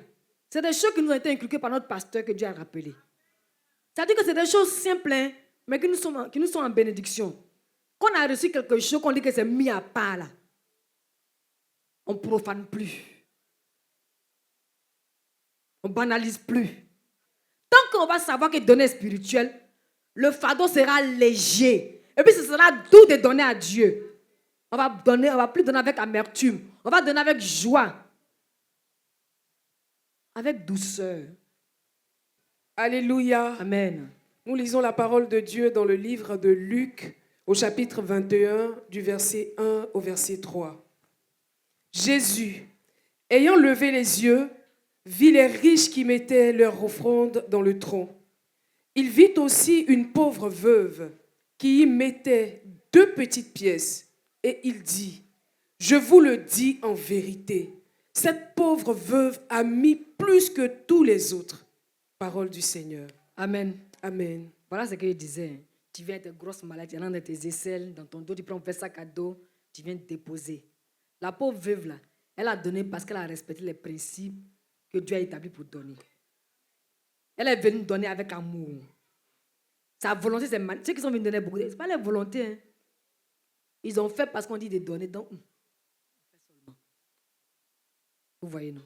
c'est des choses qui nous ont été inculquées par notre pasteur que Dieu a rappelé. C'est-à-dire que c'est des choses simples, hein, mais qui nous sont en bénédiction. Quand on a reçu quelque chose, qu'on dit que c'est mis à part là, on ne profane plus. On ne banalise plus. Tant qu'on va savoir que donner spirituel, le fardeau sera léger. Et puis ce sera doux de donner à Dieu. On va plus donner avec amertume. On va donner avec joie. Avec douceur. Alléluia. Amen. Nous lisons la parole de Dieu dans le livre de Luc, au chapitre 21, du verset 1 au verset 3. Jésus, ayant levé les yeux, vit les riches qui mettaient leur offrande dans le tronc. Il vit aussi une pauvre veuve qui y mettait 2 petites pièces. Et il dit, je vous le dis en vérité, cette pauvre veuve a mis plus que tous les autres. Parole du Seigneur. Amen. Amen. Voilà ce qu'il disait. Tu viens avec tes grosses maladies, tu as tes aisselles, dans ton dos, tu prends un sac à dos, tu viens te déposer. La pauvre veuve, là, elle a donné parce qu'elle a respecté les principes que Dieu a établis pour donner. Elle est venue donner avec amour. Sa volonté, c'est ceux qui sont venus donner beaucoup, ce n'est pas leur volonté. Hein. Ils ont fait parce qu'on dit de donner, donc seulement. Vous voyez, non?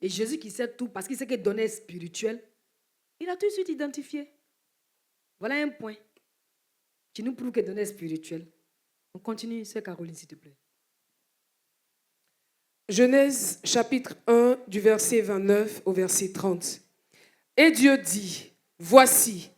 Et Jésus qui sait tout, parce qu'il sait que donner est spirituel, il a tout de suite identifié. Voilà un point qui nous prouve que donner est spirituel. On continue, sœur Caroline, s'il te plaît. Genèse chapitre 1 du verset 29 au verset 30. Et Dieu dit, voici,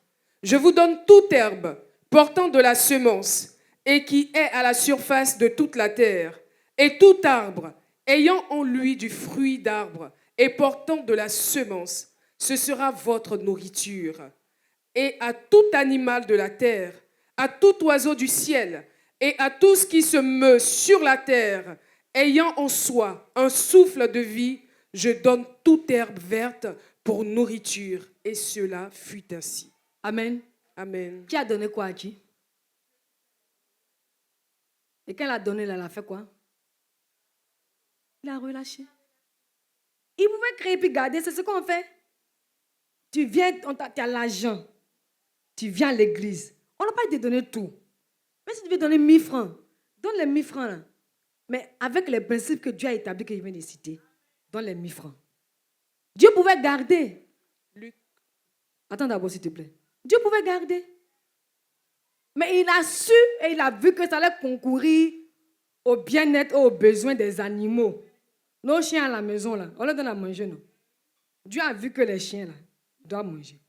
je vous donne toute herbe portant de la semence et qui est à la surface de toute la terre, et tout arbre ayant en lui du fruit d'arbre et portant de la semence, ce sera votre nourriture. Et à tout animal de la terre, à tout oiseau du ciel et à tout ce qui se meut sur la terre, ayant en soi un souffle de vie, je donne toute herbe verte pour nourriture. Et cela fut ainsi. Amen. Amen. Qui a donné quoi à qui? Et quand elle a donné, elle a fait quoi? Il a relâché. Il pouvait créer puis garder, c'est ce qu'on fait. Tu viens, tu as l'argent. Tu viens à l'église. On n'a pas été donné tout. Mais si tu veux donner 1000 francs, donne les 1000 francs là. Mais avec les principes que Dieu a établis, que je viens de citer, donne les 1000 francs. Dieu pouvait garder. Luc. Attends d'abord, s'il te plaît. Dieu pouvait garder. Mais il a su et il a vu que ça allait concourir au bien-être et aux besoins des animaux. Nos chiens à la maison, là, on leur donne à manger, non? Dieu a vu que les chiens, là, doivent manger.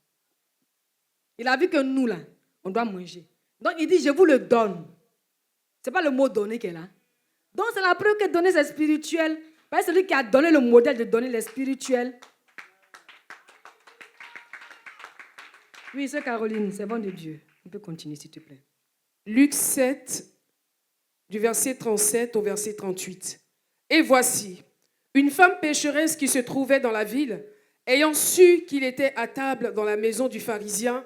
Il a vu que nous, là, on doit manger. Donc, il dit, je vous le donne. Ce n'est pas le mot donner qu'elle a. Donc, c'est la preuve que donner, c'est spirituel. C'est celui qui a donné le modèle de donner les spirituels. Oui, c'est Caroline, c'est bon de Dieu. On peut continuer, s'il te plaît. Luc 7, du verset 37 au verset 38. Et voici, une femme pécheresse qui se trouvait dans la ville, ayant su qu'il était à table dans la maison du pharisien,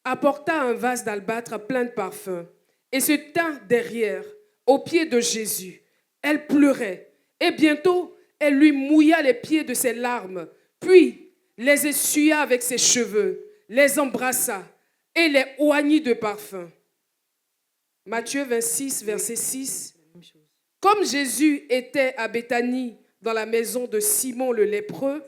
apporta un vase d'albâtre plein de parfums et se tint derrière, aux pieds de Jésus. Elle pleurait et bientôt elle lui mouilla les pieds de ses larmes, puis les essuya avec ses cheveux, les embrassa et les oignit de parfum. Matthieu 26, verset 6. Comme Jésus était à Béthanie, dans la maison de Simon le lépreux,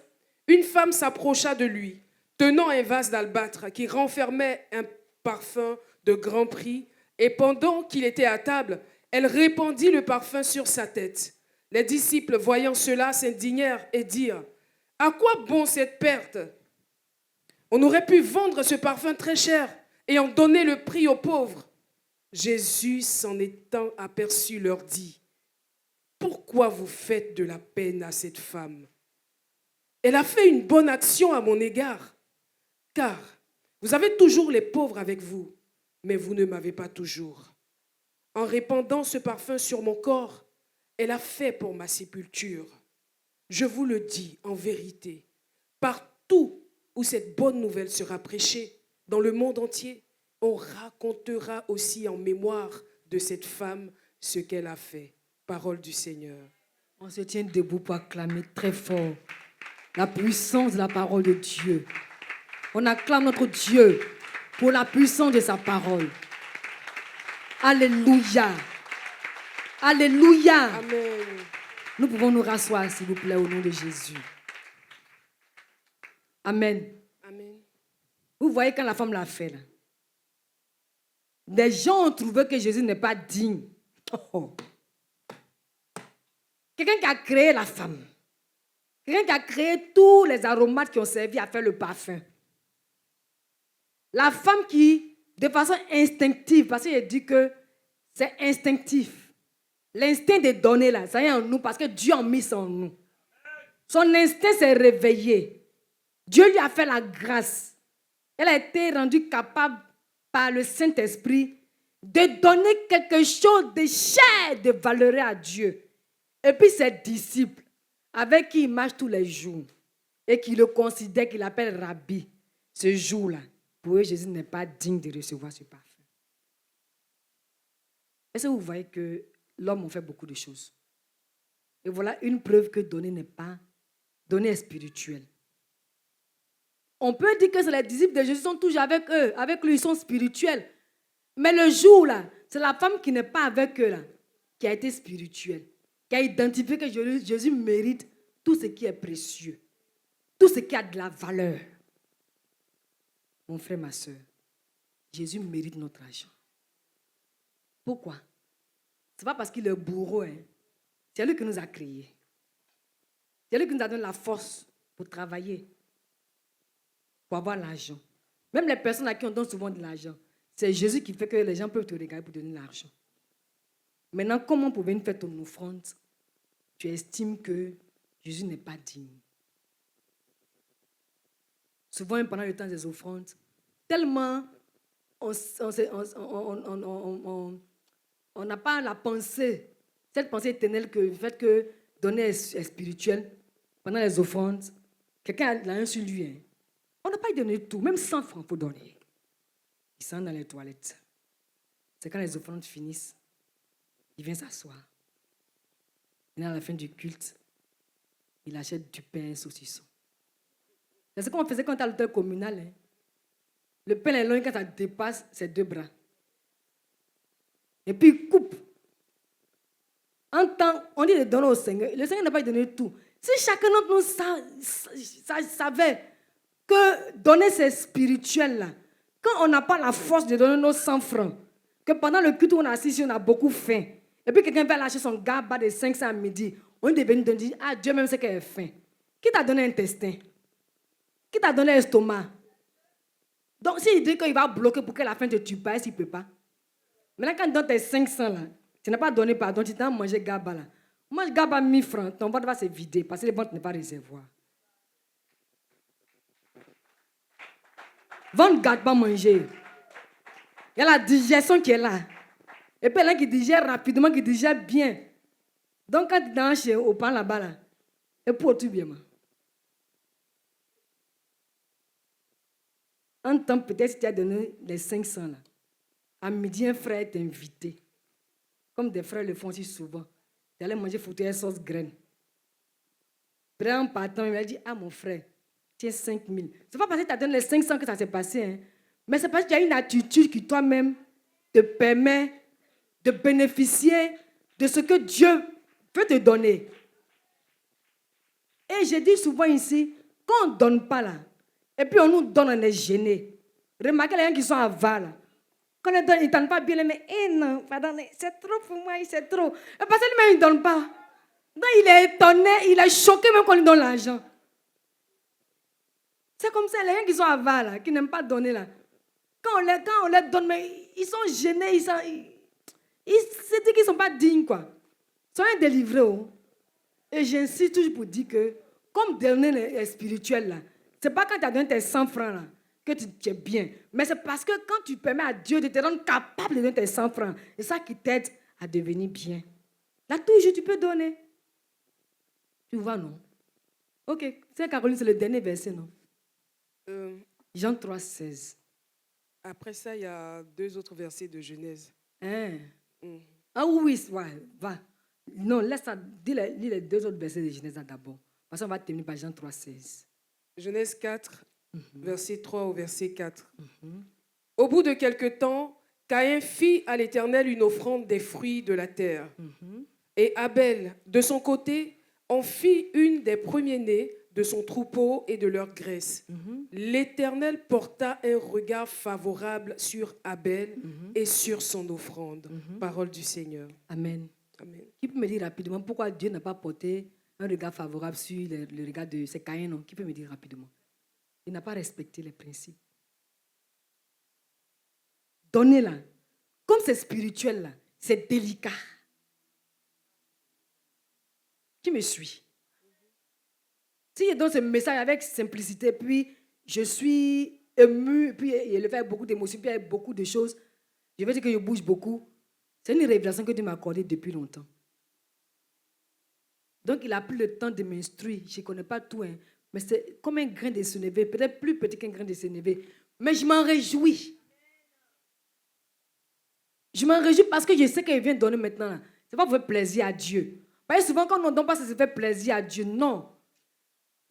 une femme s'approcha de lui, tenant un vase d'albâtre qui renfermait un parfum de grand prix, et pendant qu'il était à table, elle répandit le parfum sur sa tête. Les disciples, voyant cela, s'indignèrent et dirent, « À quoi bon cette perte? On aurait pu vendre ce parfum très cher et en donner le prix aux pauvres. » Jésus, s'en étant aperçu, leur dit, « Pourquoi vous faites de la peine à cette femme? Elle a fait une bonne action à mon égard, car Vous avez toujours les pauvres avec vous, mais vous ne m'avez pas toujours. En répandant ce parfum sur mon corps, elle a fait pour ma sépulture. Je vous le dis en vérité, partout où cette bonne nouvelle sera prêchée, dans le monde entier, on racontera aussi en mémoire de cette femme ce qu'elle a fait. Parole du Seigneur. On se tient debout pour acclamer très fort la puissance de la parole de Dieu. On acclame notre Dieu pour la puissance de sa parole. Alléluia. Alléluia. Amen. Nous pouvons nous rasseoir, s'il vous plaît, au nom de Jésus. Amen. Amen. Vous voyez quand la femme l'a fait, là. Des gens ont trouvé que Jésus n'est pas digne. Oh. Quelqu'un qui a créé la femme. Quelqu'un qui a créé tous les aromates qui ont servi à faire le parfum. La femme qui, de façon instinctive, parce qu'il dit que c'est instinctif. L'instinct de donner, là, ça y est en nous parce que Dieu a mis ça en nous. Son instinct s'est réveillé. Dieu lui a fait la grâce. Elle a été rendue capable par le Saint-Esprit de donner quelque chose de cher, de valeureux à Dieu. Et puis ses disciples, avec qui il marche tous les jours, et qui le considèrent, qu'il appelle Rabbi, ce jour-là, pour eux, Jésus n'est pas digne de recevoir ce parfum. Est-ce que vous voyez que l'homme a fait beaucoup de choses? Et voilà une preuve que donner n'est pas, donner est spirituel. On peut dire que les disciples de Jésus sont toujours avec eux, avec lui, ils sont spirituels. Mais le jour là, c'est la femme qui n'est pas avec eux là, qui a été spirituelle, qui a identifié que Jésus mérite tout ce qui est précieux, tout ce qui a de la valeur. Mon frère, ma soeur, Jésus mérite notre argent. Pourquoi? Ce n'est pas parce qu'il est bourreau, hein. C'est lui qui nous a créés. C'est lui qui nous a donné la force pour travailler, pour avoir l'argent. Même les personnes à qui on donne souvent de l'argent, c'est Jésus qui fait que les gens peuvent te regarder pour donner l'argent. Maintenant, comment pour venir faire ton offrande, tu estimes que Jésus n'est pas digne? Souvent, pendant le temps des offrandes, tellement on n'a pas la pensée, cette pensée éternelle que le fait que donner est spirituel, pendant les offrandes, quelqu'un a un sur lui. Hein. On n'a pas donné tout, même 100 francs pour donner. Il s'en dans les toilettes. C'est quand les offrandes finissent, il vient s'asseoir. Et à la fin du culte, il achète du pain et un saucisson. C'est ce qu'on faisait quand tu as l'autel communal. Hein. Le pain est long quand ça dépasse ses 2 bras. Et puis il coupe. En temps, on dit de donner au Seigneur. Le Seigneur n'a pas donné tout. Si chacun d'entre nous savait que donner c'est spirituel, là, quand on n'a pas la force de donner nos 100 francs, que pendant le culte où on a assis, on a beaucoup faim, et puis quelqu'un va lâcher son gaba de 500 à midi, on est venu te dire, ah, Dieu même sait qu'elle est faim. Qui t'a donné un intestin? Qui t'a donné un estomac? Donc, s'il dit qu'il va bloquer pour que la faim ne te tue pas, s'il ne peut pas. Maintenant, quand tu donnes tes 500, là, tu n'as pas donné pardon, tu t'as mangé gaba. Là. Mange gaba 1000 francs, ton ventre va se vider parce que le ventre n'est pas réservoir. Ventre ne garde pas manger. Il y a la digestion qui est là. Et puis, il y en a qui digère rapidement, qui digère bien. Donc, quand tu danses au pain là-bas, là, et pour tout bien. En temps, peut-être si tu as donné les 500 là. À midi, un frère est invité. Comme des frères le font aussi souvent. Tu allais manger fauteuil sauce graine. Après, en partant, il m'a dit, ah mon frère, tiens 5 000. Ce n'est pas parce que tu as donné les 500 que ça s'est passé. Hein. Mais c'est parce que tu as une attitude qui toi-même te permet de bénéficier de ce que Dieu peut te donner. Et j'ai dit souvent ici, quand on ne donne pas là, et puis on nous donne, on est gêné. Remarquez les gens qui sont à Val. Quand ils ne donnent pas bien, mais non, c'est trop pour moi, c'est trop. Et parce que lui-même, il ne donne pas. Donc il est étonné, il est choqué même quand il lui donne l'argent. C'est comme ça, les gens qui sont à Val, qui n'aiment pas donner là. Quand on les donne, mais ils sont gênés, ils se disent qu'ils ne sont pas dignes, quoi. Soyez délivrés. Oh. Et j'insiste toujours pour dire que, comme donner est spirituel là, ce n'est pas quand tu as donné tes 100 francs là, que tu es bien. Mais c'est parce que quand tu permets à Dieu de te rendre capable de donner tes 100 francs, c'est ça qui t'aide à devenir bien. Là, toujours, tu peux donner. Tu vois, non? Ok, c'est Caroline, c'est le dernier verset, non? Euh, Jean 3, 16. Après ça, il y a 2 autres versets de Genèse. Hein? Mm. Ah oui, ouais, va. Non, laisse ça, lis les 2 autres versets de Genèse d'abord. Parce qu'on va terminer par Jean 3, 16. Genèse 4, verset 3 au verset 4. Au bout de quelque temps, Caïn fit à l'Éternel une offrande des fruits de la terre. Et Abel, de son côté, en fit une des premiers-nés de son troupeau et de leur graisse. L'Éternel porta un regard favorable sur Abel et sur son offrande. Parole du Seigneur. Amen. Amen. Qui peut me dire rapidement pourquoi Dieu n'a pas porté un regard favorable sur le regard de ces Caïn, non? Qui peut me dire rapidement? Il n'a pas respecté les principes. Donnez-la. Comme c'est spirituel, là, c'est délicat. Qui me suit? Si je donne ce message avec simplicité, puis je suis ému, puis il le fait avec beaucoup d'émotions, puis avec beaucoup de choses, je veux dire que je bouge beaucoup. C'est une révélation que Dieu m'a accordée depuis longtemps. Donc, il a pris le temps de m'instruire. Je ne connais pas tout, hein, mais c'est comme un grain de sénévé, peut-être plus petit qu'un grain de sénévé. Mais je m'en réjouis. Je m'en réjouis parce que je sais qu'il vient donner maintenant. Ce n'est pas pour faire plaisir à Dieu. Parce que souvent, quand on ne donne pas, ça se fait plaisir à Dieu. Non.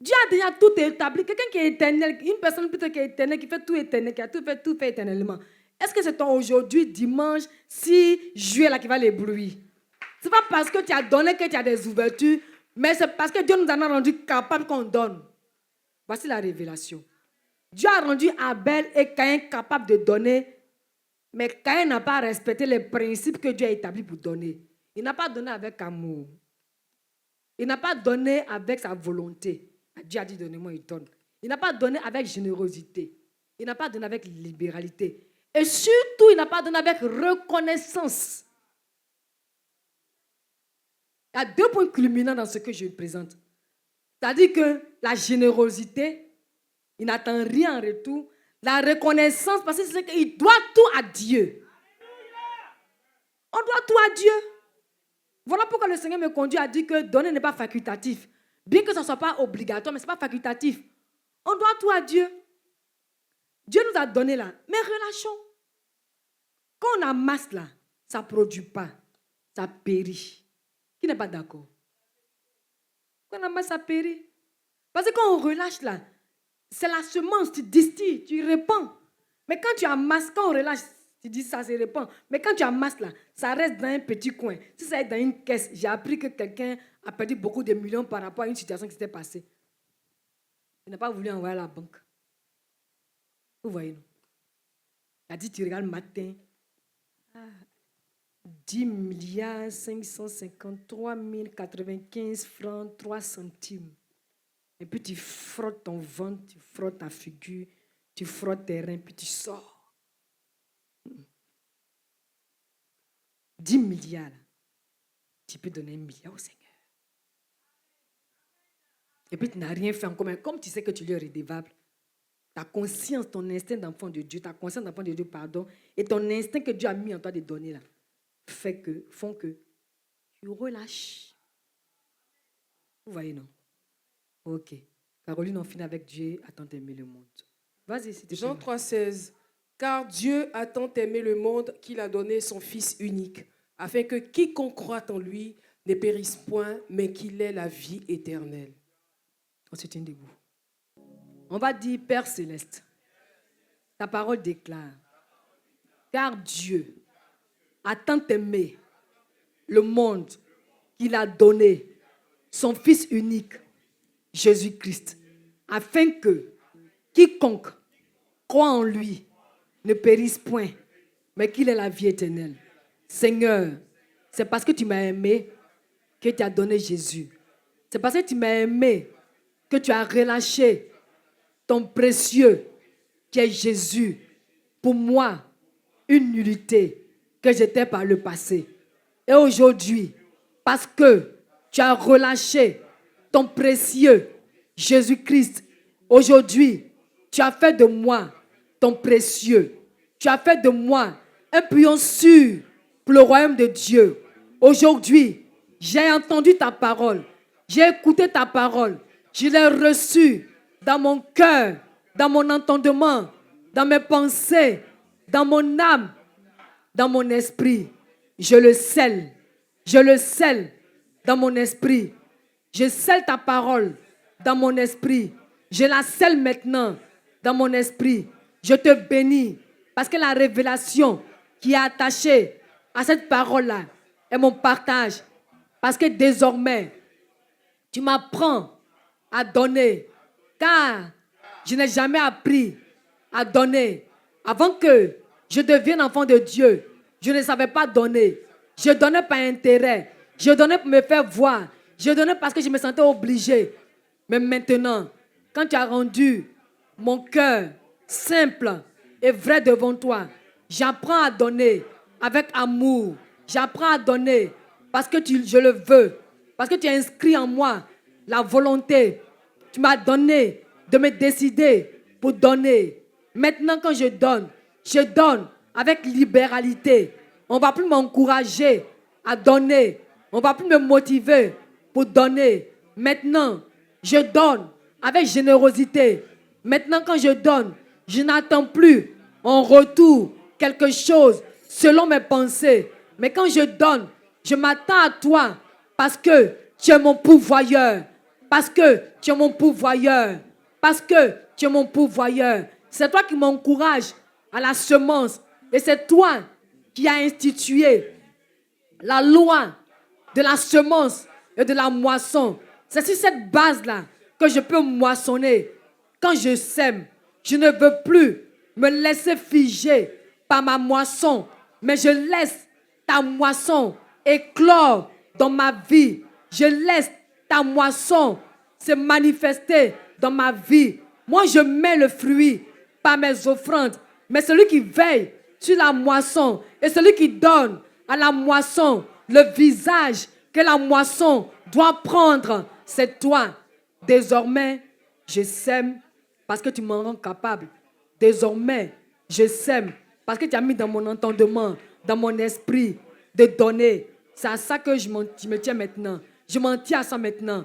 Dieu a déjà tout établi. Quelqu'un qui est éternel, une personne peut-être qui est éternelle, qui fait tout éternel, qui a tout fait éternellement. Est-ce que c'est ton aujourd'hui, dimanche, 6 juillet, là, qui va l'éblouir? Ce n'est pas parce que tu as donné que tu as des ouvertures, mais c'est parce que Dieu nous en a rendu capables qu'on donne. Voici la révélation. Dieu a rendu Abel et Caïn capables de donner, mais Caïn n'a pas respecté les principes que Dieu a établis pour donner. Il n'a pas donné avec amour. Il n'a pas donné avec sa volonté. Dieu a dit donnez-moi, il donne. Il n'a pas donné avec générosité. Il n'a pas donné avec libéralité. Et surtout, il n'a pas donné avec reconnaissance. Il y a 2 points culminants dans ce que je présente. C'est-à-dire que la générosité, il n'attend rien en retour. La reconnaissance, parce que c'est qu'il doit tout à Dieu. On doit tout à Dieu. Voilà pourquoi le Seigneur me conduit à dire que donner n'est pas facultatif. Bien que ce ne soit pas obligatoire, mais ce n'est pas facultatif. On doit tout à Dieu. Dieu nous a donné là. Mais relâchons. Quand on amasse là, ça ne produit pas. Ça périt. Qui n'est pas d'accord? Quand on amasse, ça périt. Parce que quand on relâche là, c'est la semence, tu distilles, tu répands. Mais quand tu amasses, quand on relâche, tu dis ça se répand. Mais quand tu amasses là, ça reste dans un petit coin. Si ça est dans une caisse, j'ai appris que quelqu'un a perdu beaucoup de millions par rapport à une situation qui s'était passée. Il n'a pas voulu envoyer à la banque. Vous voyez, non? Il a dit, tu regardes le matin, 10 milliards 553 095 francs 3 centimes. Et puis tu frottes ton ventre, tu frottes ta figure, tu frottes tes reins, puis tu sors. 10 milliards. Tu peux donner 1 milliard au Seigneur. Et puis tu n'as rien fait en commun. Comme tu sais que tu lui es redevable, ta conscience, ton instinct d'enfant de Dieu, ta conscience d'enfant de Dieu, pardon, et ton instinct que Dieu a mis en toi de donner là, font que tu relâches. Vous voyez, non? Ok. Caroline, on finit avec Dieu a tant aimé le monde. Vas-y, si tu Jean 3, 16. Car Dieu a tant aimé le monde qu'il a donné son Fils unique, afin que quiconque croit en lui ne périsse point, mais qu'il ait la vie éternelle. On se tient debout. On va dire, Père Céleste, ta parole déclare, car Dieu a tant aimé le monde qu'il a donné son Fils unique, Jésus-Christ, afin que quiconque croit en lui ne périsse point, mais qu'il ait la vie éternelle. Seigneur, c'est parce que tu m'as aimé que tu as donné Jésus. C'est parce que tu m'as aimé que tu as relâché ton précieux qui est Jésus. Pour moi, une nullité que j'étais par le passé. Et aujourd'hui, parce que tu as relâché ton précieux Jésus-Christ, aujourd'hui, tu as fait de moi ton précieux. Tu as fait de moi un pion sûr pour le royaume de Dieu. Aujourd'hui, j'ai entendu ta parole. J'ai écouté ta parole. Je l'ai reçue dans mon cœur, dans mon entendement, dans mes pensées, dans mon âme, dans mon esprit. Je le scelle. Je le scelle dans mon esprit. Je scelle ta parole dans mon esprit. Je la scelle maintenant dans mon esprit. Je te bénis parce que la révélation qui est attachée à cette parole-là est mon partage. Parce que désormais, tu m'apprends à donner. Car je n'ai jamais appris à donner. Avant que je devienne enfant de Dieu, je ne savais pas donner. Je donnais par intérêt. Je donnais pour me faire voir. Je donnais parce que je me sentais obligé. Mais maintenant, quand tu as rendu mon cœur simple et vrai devant toi, j'apprends à donner avec amour. J'apprends à donner parce que je le veux. Parce que tu as inscrit en moi la volonté. Tu m'as donné de me décider pour donner. Maintenant, quand je donne avec libéralité. On ne va plus m'encourager à donner. On ne va plus me motiver pour donner. Maintenant, je donne avec générosité. Maintenant, quand je donne, je n'attends plus en retour quelque chose selon mes pensées. Mais quand je donne, je m'attends à toi parce que tu es mon pourvoyeur. Parce que tu es mon pourvoyeur. Parce que tu es mon pourvoyeur. C'est toi qui m'encourage à la semence. Et c'est toi qui as institué la loi de la semence et de la moisson. C'est sur cette base-là que je peux moissonner. Quand je sème, je ne veux plus me laisser figer par ma moisson, mais je laisse ta moisson éclore dans ma vie. Je laisse ta moisson se manifester dans ma vie. Moi, je mets le fruit par mes offrandes, mais celui qui veille sur la moisson et celui qui donne à la moisson le visage que la moisson doit prendre, c'est toi. Désormais, je sème parce que tu m'en rends capable. Désormais, je sème parce que tu as mis dans mon entendement, dans mon esprit, de donner. C'est à ça que je me tiens maintenant. Je m'en tiens à ça maintenant.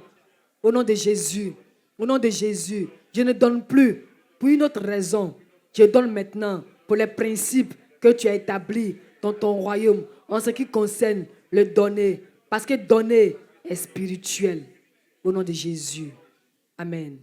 Au nom de Jésus. Au nom de Jésus. Je ne donne plus pour une autre raison. Je donne maintenant pour les principes que tu as établis dans ton royaume en ce qui concerne le donner. Parce que donner est spirituel. Au nom de Jésus. Amen.